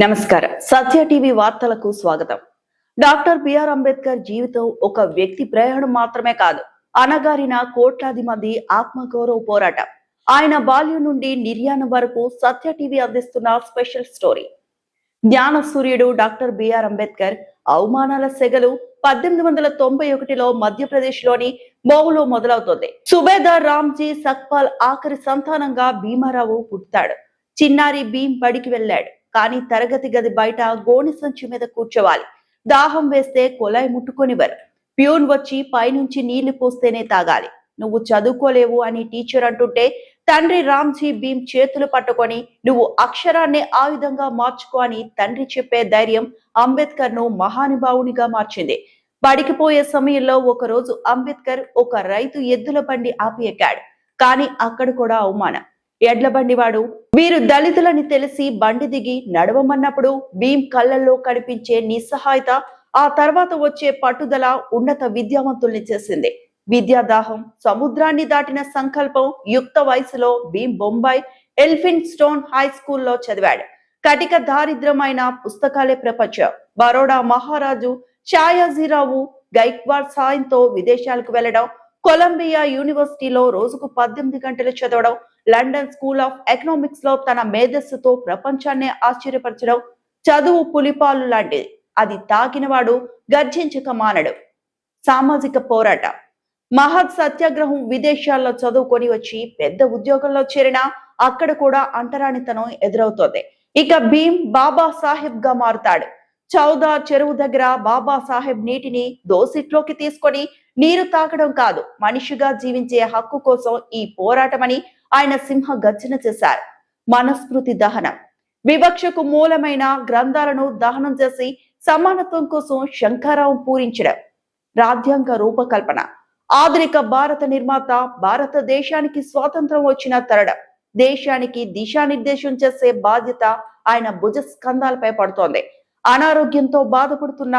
నమస్కారం. సత్య టీవీ వార్తలకు స్వాగతం. డాక్టర్ బిఆర్ అంబేద్కర్ జీవితం ఒక వ్యక్తి ప్రయాణం మాత్రమే కాదు, అనగారిన కోట్లాది మంది ఆత్మగౌరవ పోరాటం. ఆయన బాల్యం నుండి నిర్యాణం వరకు సత్య టీవీ అందిస్తున్న స్పెషల్ స్టోరీ. జ్ఞాన సూర్యుడు డాక్టర్ బిఆర్ అంబేద్కర్ అవమానాల సెగలు 1891లో మధ్యప్రదేశ్ లోని మౌలో మొదలవుతుంది. సుబేదార్ రామ్జీ సక్పాల్ ఆఖరి సంతానంగా భీమారావు పుట్టాడు. చిన్నారి భీమ్ బడికి వెళ్ళాడు. కానీ తరగతి గది బయట గోని సంచి మీద కూర్చోవాలి. దాహం వేస్తే కొలాయి ముట్టుకొనివ్వరు. ప్యూన్ వచ్చి పైనుంచి నీళ్లు పోస్తేనే తాగాలి. నువ్వు చదువుకోలేవు అని టీచర్ అంటుంటే తండ్రి రామ్జీ భీమ్ చేతులు పట్టుకొని నువ్వు అక్షరాన్ని ఆయుధంగా మార్చుకో అని తండ్రి చెప్పే ధైర్యం అంబేద్కర్ ను మహానుభావునిగా మార్చింది. బడికి పోయే సమయంలో ఒక రోజు అంబేద్కర్ ఒక రైతు ఎద్దుల బండి ఆపి ఎక్కాడు. కానీ అక్కడ కూడా అవమానం. ఎడ్ల బండివాడు వీరు దళితులని తెలిసి బండి దిగి నడవమన్నప్పుడు భీమ్ కళ్ళల్లో కనిపించే నిస్సహాయత, ఆ తర్వాత వచ్చే పట్టుదల ఉన్నత విద్యావంతుల్ని చేసింది. విద్యాదాహం, సముద్రాన్ని దాటిన సంకల్పం. యుక్త వయసులో భీమ్ బొంబాయి ఎల్ఫిన్ స్టోన్ హై స్కూల్లో చదివాడు. కటిక దారిద్రమైన పుస్తకాలే ప్రపంచం. బరోడా మహారాజు షాయాజీరావు గైక్వాడ్ సాయంతో విదేశాలకు వెళ్లడం, కొలంబియా యూనివర్సిటీలో రోజుకు 18 గంటలు చదవడం, లండన్ స్కూల్ ఆఫ్ ఎకనామిక్స్ లో తన మేధస్సుతో ప్రపంచాన్ని ఆశ్చర్యపరచడం. చదువు పులిపాలు లాంటిది, అది తాకినవాడు గర్జించక మానడు. సామాజిక పోరాటం. మహత్ సత్యాగ్రహం. విదేశాల్లో చదువుకొని వచ్చి పెద్ద ఉద్యోగంలో చేరినా అక్కడ కూడా అంటరానితనం ఎదురవుతోంది. ఇక భీమ్ బాబా సాహెబ్ గా మారుతాడు. చౌదా చెరువు దగ్గర బాబా సాహెబ్ నీటిని దోసిట్లోకి తీసుకొని నీరు తాగడం కాదు, మనిషిగా జీవించే హక్కు కోసం ఈ పోరాటమని ఆయన సింహ గర్జన చేశారు. మనస్మృతి దహనం. వివక్షకు మూలమైన గ్రంథాలను దహనం చేసి సమానత్వం కోసం శంఖారావం పూరించడం. రాజ్యాంగ రూపకల్పన. ఆధునిక భారత నిర్మాత. భారతదేశానికి స్వాతంత్రం వచ్చిన తరుణం. దేశానికి దిశానిర్దేశం చేసే బాధ్యత ఆయన భుజ స్కంధాలపై పడుతోంది. అనారోగ్యంతో బాధపడుతున్న,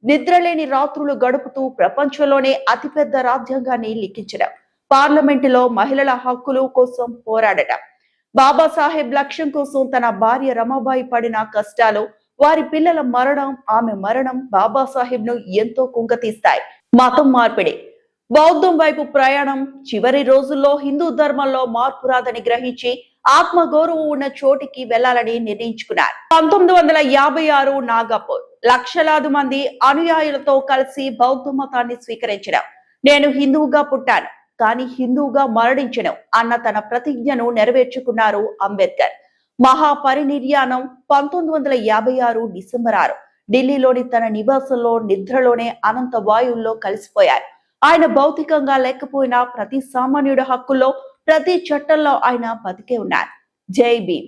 నిద్రలేని రాత్రులు గడుపుతూ ప్రపంచంలోనే అతిపెద్ద రాజ్యాంగాన్ని లిఖించడం. పార్లమెంటులో మహిళల హక్కుల కోసం పోరాడటం. బాబాసాహెబ్ లక్ష్యం కోసం తన భార్య రమాబాయి పడిన కష్టాలు, వారి పిల్లల మరణం, ఆమె మరణం బాబాసాహెబ్ ను ఎంతో కుంగతీస్తాయి. మతం మార్పిడి. బౌద్ధం వైపు ప్రయాణం. చివరి రోజుల్లో హిందూ ధర్మంలో మార్పు రాదని గ్రహించి ఆత్మగౌరవం ఉన్న చోటికి వెళ్లాలని నిర్ణయించుకున్నారు. 1956 నాగపూర్. లక్షలాది మంది అనుయాయులతో కలిసి బౌద్ధ మతాన్ని స్వీకరించడం. నేను హిందువుగా పుట్టాను కానీ హిందువుగా మరణించను అన్న తన ప్రతిజ్ఞను నెరవేర్చుకున్నారు అంబేద్కర్. మహాపరినిర్యాణం 1956 డిసెంబర్ 6. ఢిల్లీలోని తన నివాసంలో నిద్రలోనే అనంత వాయువుల్లో కలిసిపోయారు. ఆయన భౌతికంగా లేకపోయినా ప్రతి సామాన్యుడి హక్కుల్లో, ప్రతి చట్టంలో ఆయన బతికే ఉన్నారు. జై భీమ్.